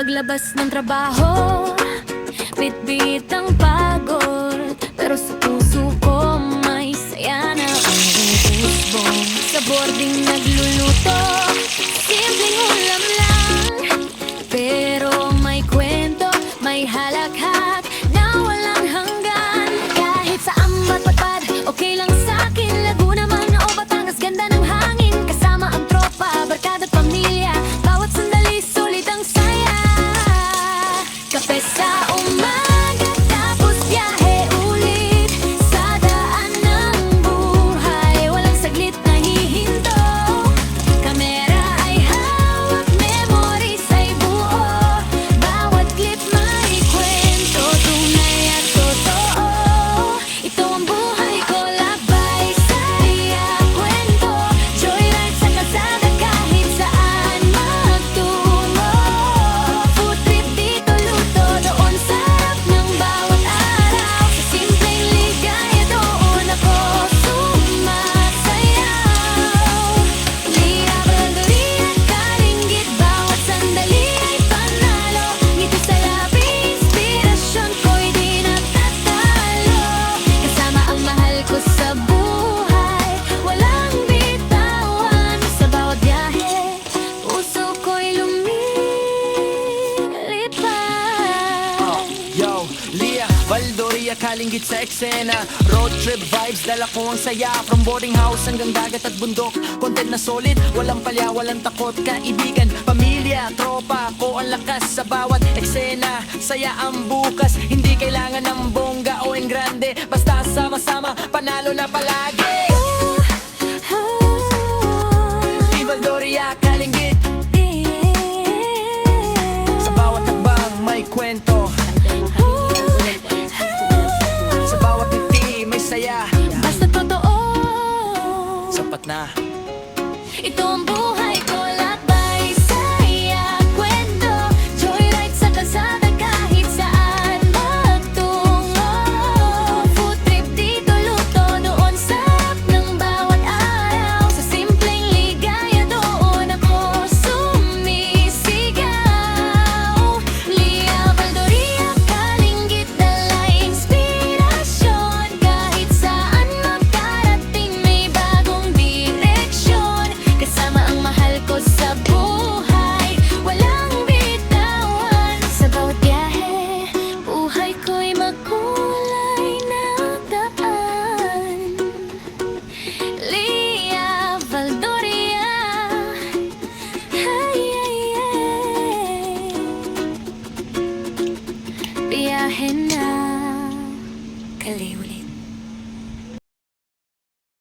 paglabas ng trabaho, bit-bit ang pagod, pero sa puso ko may saya na umusbong. Sa boarding nagluluto, simpleng ulam lang, pero may kwento, may halakhak na walang hanggan. Kahit saan matpatpad, okay lang sa'kin. Laguna man o Batangas, ganda ng hangin. Kasama ang tropa, barkada at pamilya, bawat sandali sulit ang saya. Kape sa umaga, tapos biyahe ulit sa daan ng buhay. Walang saglit na hihinto, kamera ay hawak, memories ay buo. Bawat clip may kwento, tunay at totoo. Ito ang buhay ko, labay, saya, kwento. Joyride sa kalsada kahit saan magtungo. Food trip dito, luto doon, sarap ng bawat araw. Sa simpleng ligaya doon ako sumasayaw. Liya, Baldoria, Kalinggit, bawat sandali ay panalo. Ngiti sa labi, inspirasyon ko'y di natatalo. Kasama ang mahal ko sa buhay, walang bitawan. Sa bawat biyahe, puso ko'y lumilipad. Yo, Lia, Baldoria, Kalinggit sa eksena. Road trip vibes, dala ko ang saya. From boarding house hanggang dagat at bundok. Content na solid, walang palya, walang takot. Kaibigan, pamilya, tropa ko ang lakas sa bawat eksena. Saya ang bukas, hindi kailangan ng bongga o en grande. Basta sama-sama, panalo na palagi. Di Baldoria, Kalinggit, sa bawat hakbang may kwento. Sa bawat ngiti may saya. Basta totoo, Sapat na. ito ang buhay ko, labay, saya, kwento. Joyride sa kalsada kahit saan magtungo. Food trip dito, luto doon, sarap ng bawat araw. Sa simpleng ligaya doon ako sumisigaw. Lia, Baldoria, Kalinggit, dala inspirasyon. Kahit saan magkarating may bagong direksyon. Kasama ang mahal ko sa buhay, walang bitawan. Sa bawat biyahe, buhay ko'y makulay na daan. Lia, Baldoria, ay, biyahe na, kaliw